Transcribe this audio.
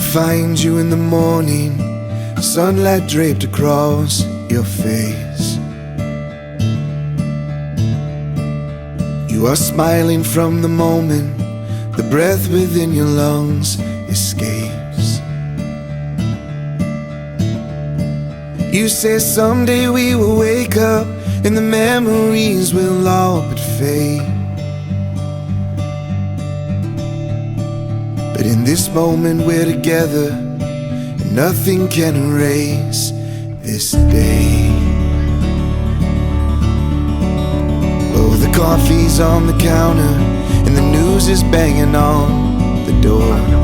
find you in the morning, sunlight draped across your face. You are smiling from the moment the breath within your lungs escapes. You say someday we will wake up and the memories will all but fade. But in this moment we're together and nothing can erase this day. Oh, the coffee's on the counter and the news is banging on the door.